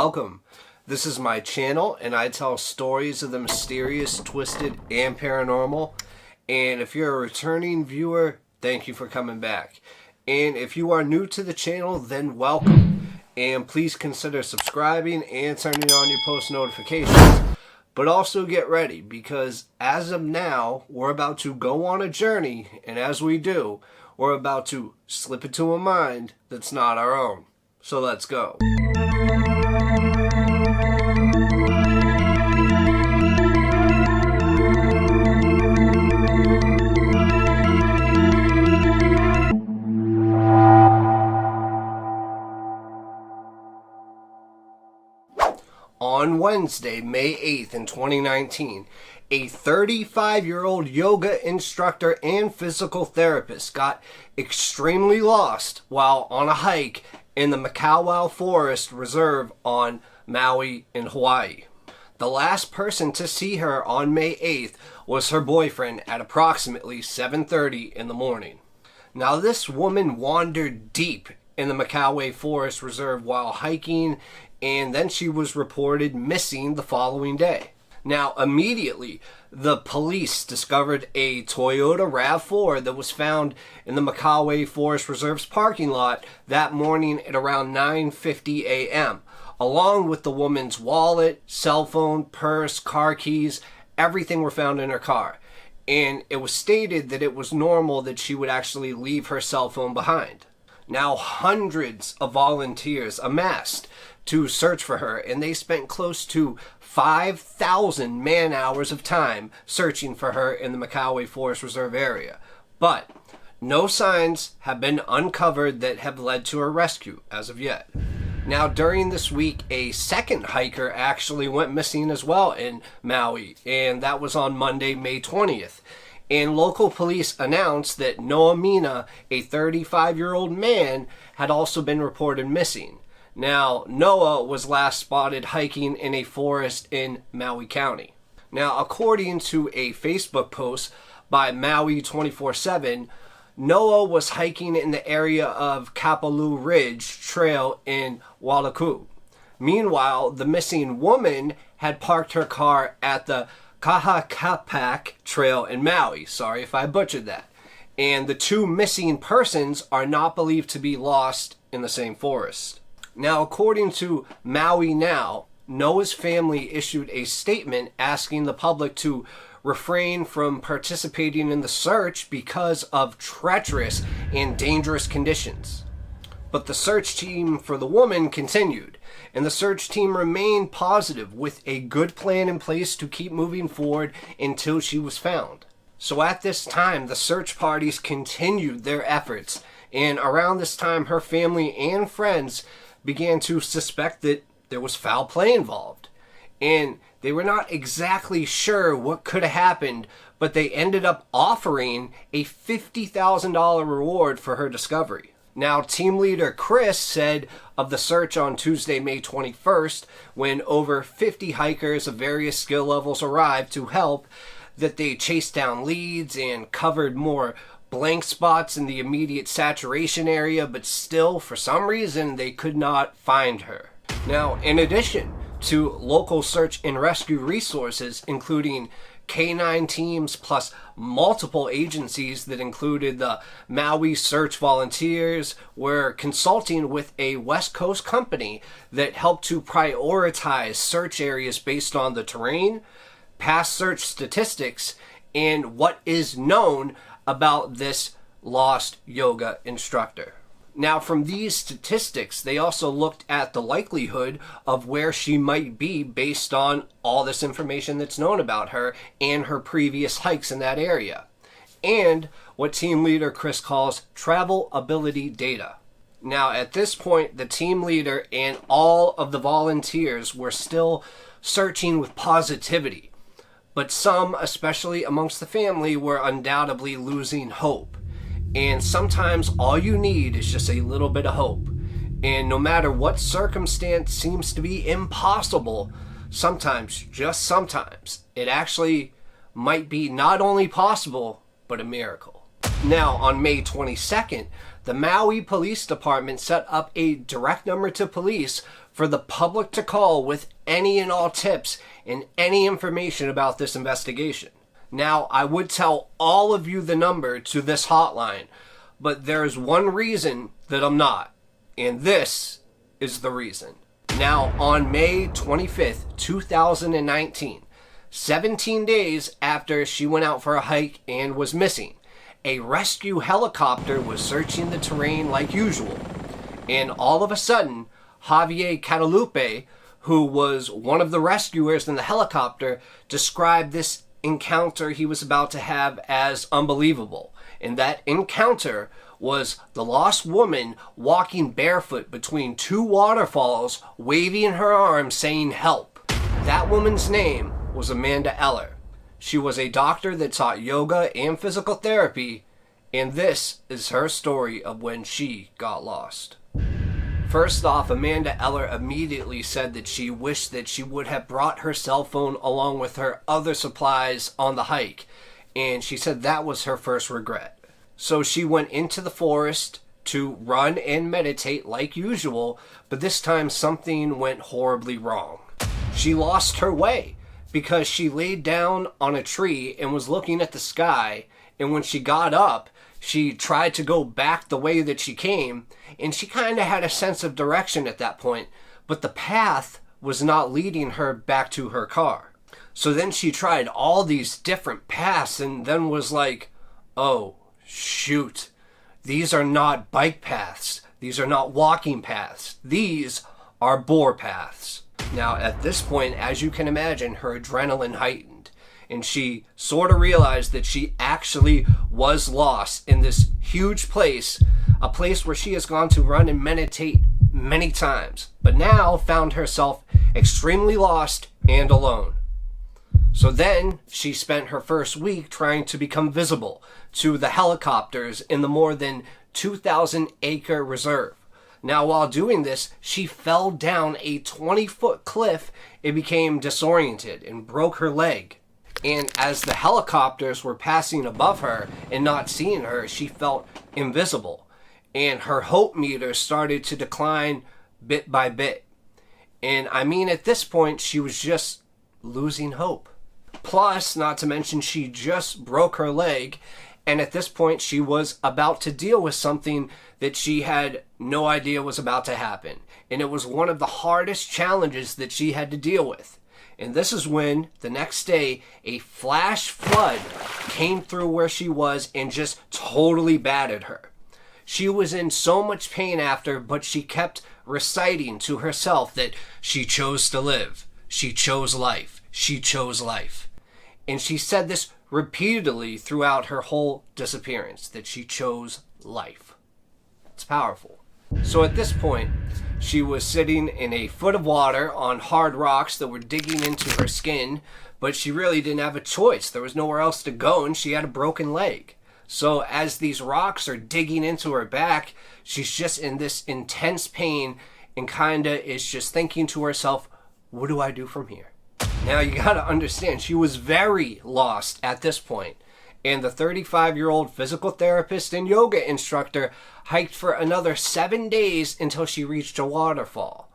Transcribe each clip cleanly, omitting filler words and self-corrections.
Welcome. This is my channel and I tell stories of the mysterious, twisted, and paranormal. And if you're a returning viewer, thank you for coming back. And if you are new to the channel, then welcome. And please consider subscribing and turning on your post notifications. But also get ready, because as of now, we're about to go on a journey, and as we do, we're about to slip into a mind that's not our own. So let's go. On Wednesday, May 8th in 2019, a 35-year-old yoga instructor and physical therapist got extremely lost while on a hike in the Mcgee Forest Reserve on Maui in Hawaii. The last person to see her on May 8th was her boyfriend at approximately 7:30 in the morning. Now, this woman wandered deep in the Mcgee Forest Reserve while hiking, and then she was reported missing the following day. Now, immediately, the police discovered a Toyota RAV4 that was found in the Mcgee Forest Reserve's parking lot that morning at around 9:50 a.m., along with the woman's wallet, cell phone, purse, car keys. Everything were found in her car. And it was stated that it was normal that she would actually leave her cell phone behind. Now, hundreds of volunteers amassed to search for her, and they spent close to 5,000 man-hours of time searching for her in the Mcgee Forest Reserve area. But no signs have been uncovered that have led to her rescue as of yet. Now, during this week, a second hiker actually went missing as well in Maui, and that was on Monday, May 20th. And local police announced that Noah Mina, a 35-year-old man, had also been reported missing. Now, Noah was last spotted hiking in a forest in Maui County. Now, according to a Facebook post by Maui 24/7, Noah was hiking in the area of Kapalua Ridge Trail in Wailuku. Meanwhile, the missing woman had parked her car at the Kahakapak Trail in Maui. Sorry if I butchered that. And the two missing persons are not believed to be lost in the same forest. Now, according to Maui Now, Noah's family issued a statement asking the public to refrain from participating in the search because of treacherous and dangerous conditions. But the search team for the woman continued, and the search team remained positive with a good plan in place to keep moving forward until she was found. So at this time, the search parties continued their efforts, and around this time, her family and friends began to suspect that there was foul play involved. And they were not exactly sure what could have happened, but they ended up offering a $50,000 reward for her discovery. Now, team leader Chris said of the search on Tuesday, May 21st, when over 50 hikers of various skill levels arrived to help, that they chased down leads and covered more blank spots in the immediate saturation area, but still, for some reason, they could not find her. Now, in addition to local search and rescue resources, including K9 teams plus multiple agencies that included the Maui Search Volunteers, were consulting with a West Coast company that helped to prioritize search areas based on the terrain, past search statistics, and what is known about this lost yoga instructor. Now, from these statistics, they also looked at the likelihood of where she might be based on all this information that's known about her and her previous hikes in that area, and what team leader Chris calls travel ability data. Now, at this point, the team leader and all of the volunteers were still searching with positivity, but some, especially amongst the family, were undoubtedly losing hope. And sometimes all you need is just a little bit of hope. And no matter what circumstance seems to be impossible, sometimes, just sometimes, it actually might be not only possible, but a miracle. Now, on May 22nd, the Maui Police Department set up a direct number to police for the public to call with any and all tips and any information about this investigation. Now, I would tell all of you the number to this hotline, but there's one reason that I'm not, and this is the reason. Now, on May 25th, 2019, 17 days after she went out for a hike and was missing, a rescue helicopter was searching the terrain like usual. And all of a sudden, Javier Catalupe, who was one of the rescuers in the helicopter, described this encounter he was about to have as unbelievable. And that encounter was the lost woman walking barefoot between two waterfalls, waving her arms saying help. That woman's name was Amanda Eller. She was a doctor that taught yoga and physical therapy, and this is her story of when she got lost. First off, Amanda Eller immediately said that she wished that she would have brought her cell phone along with her other supplies on the hike, and she said that was her first regret. So she went into the forest to run and meditate like usual, but this time something went horribly wrong. She lost her way because she laid down on a tree and was looking at the sky, and when she got up, she tried to go back the way that she came, and she kind of had a sense of direction at that point, but the path was not leading her back to her car. So then she tried all these different paths and then was like, oh, shoot, these are not bike paths. These are not walking paths. These are boar paths. Now, at this point, as you can imagine, her adrenaline heightened, and she sort of realized that she actually was lost in this huge place, a place where she has gone to run and meditate many times, but now found herself extremely lost and alone. So then she spent her first week trying to become visible to the helicopters in the more than 2,000-acre reserve. Now, while doing this, she fell down a 20-foot cliff and became disoriented and broke her leg. And as the helicopters were passing above her and not seeing her, she felt invisible. And her hope meter started to decline bit by bit. And I mean, at this point, she was just losing hope. Plus, not to mention, she just broke her leg. And at this point, she was about to deal with something that she had no idea was about to happen. And it was one of the hardest challenges that she had to deal with. And this is when, the next day, a flash flood came through where she was and just totally battered her. She was in so much pain after, but she kept reciting to herself that she chose to live. She chose life. She chose life. And she said this repeatedly throughout her whole disappearance, that she chose life. It's powerful. So at this point, she was sitting in a foot of water on hard rocks that were digging into her skin, but she really didn't have a choice. There was nowhere else to go, and she had a broken leg. So as these rocks are digging into her back, she's just in this intense pain and kinda is just thinking to herself, what do I do from here? Now, you gotta understand, she was very lost at this point, and the 35-year-old physical therapist and yoga instructor hiked for another 7 days until she reached a waterfall.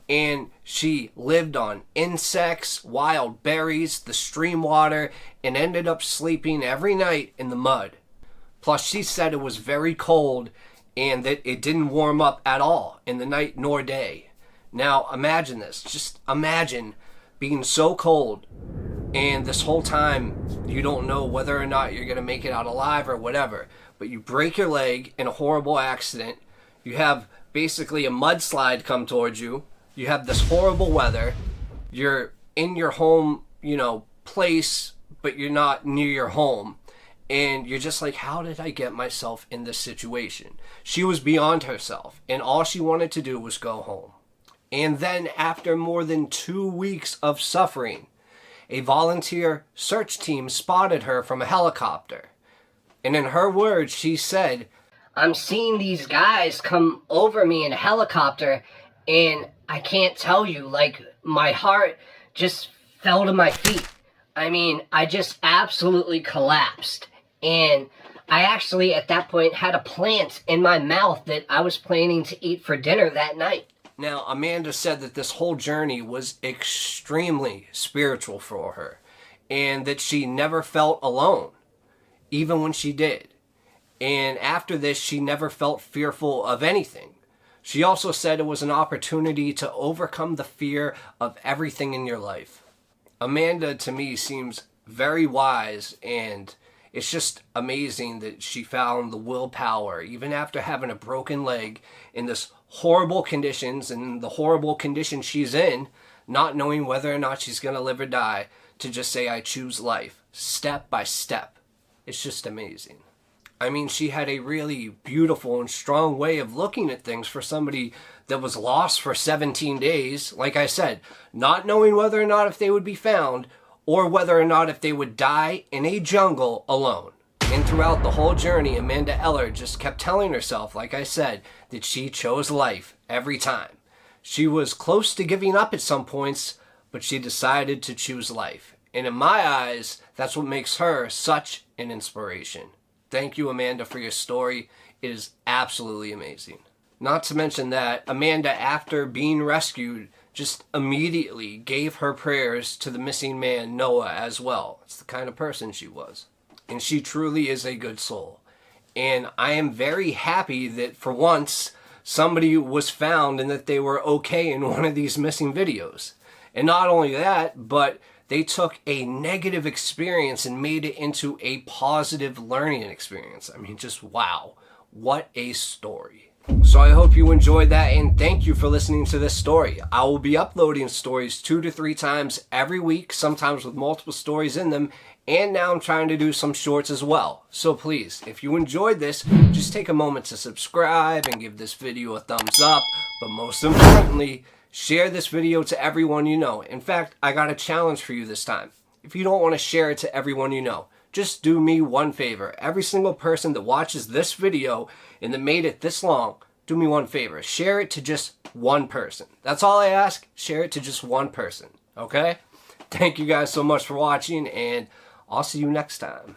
And she lived on insects, wild berries, the stream water, and ended up sleeping every night in the mud. Plus, she said it was very cold and that it didn't warm up at all in the night nor day. Now, imagine this. Just imagine being so cold, and this whole time you don't know whether or not you're going to make it out alive or whatever, but you break your leg in a horrible accident, you have basically a mudslide come towards you, you have this horrible weather, you're in your home, place, but you're not near your home, and you're just like, how did I get myself in this situation? She was beyond herself, and all she wanted to do was go home. And then, after more than 2 weeks of suffering, a volunteer search team spotted her from a helicopter. And in her words, she said, I'm seeing these guys come over me in a helicopter, and I can't tell you, my heart just fell to my feet. I mean, I just absolutely collapsed. And I actually, at that point, had a plant in my mouth that I was planning to eat for dinner that night. Now, Amanda said that this whole journey was extremely spiritual for her, and that she never felt alone, even when she did. And after this, she never felt fearful of anything. She also said it was an opportunity to overcome the fear of everything in your life. Amanda, to me, seems very wise, and it's just amazing that she found the willpower, even after having a broken leg, in this horrible conditions, and the horrible condition she's in, not knowing whether or not she's going to live or die, to just say, I choose life, step by step. It's just amazing. I mean, she had a really beautiful and strong way of looking at things for somebody that was lost for 17 days. Like I said, not knowing whether or not if they would be found, or whether or not if they would die in a jungle alone. And throughout the whole journey, Amanda Eller just kept telling herself, like I said, that she chose life every time. She was close to giving up at some points, but she decided to choose life. And in my eyes, that's what makes her such an inspiration. Thank you, Amanda, for your story. It is absolutely amazing. Not to mention that Amanda, after being rescued, just immediately gave her prayers to the missing man, Noah, as well. It's the kind of person she was. And she truly is a good soul. And I am very happy that for once, somebody was found and that they were okay in one of these missing videos. And not only that, but they took a negative experience and made it into a positive learning experience. I mean, just wow. What a story. So I hope you enjoyed that, and thank you for listening to this story. I will be uploading stories 2 to 3 times every week, sometimes with multiple stories in them, and now I'm trying to do some shorts as well. So please, if you enjoyed this, just take a moment to subscribe and give this video a thumbs up, but most importantly, share this video to everyone you know. In fact, I got a challenge for you this time. If you don't want to share it to everyone you know, just do me one favor. Every single person that watches this video and that made it this long, do me one favor. Share it to just one person. That's all I ask. Share it to just one person. Okay? Thank you guys so much for watching, and I'll see you next time.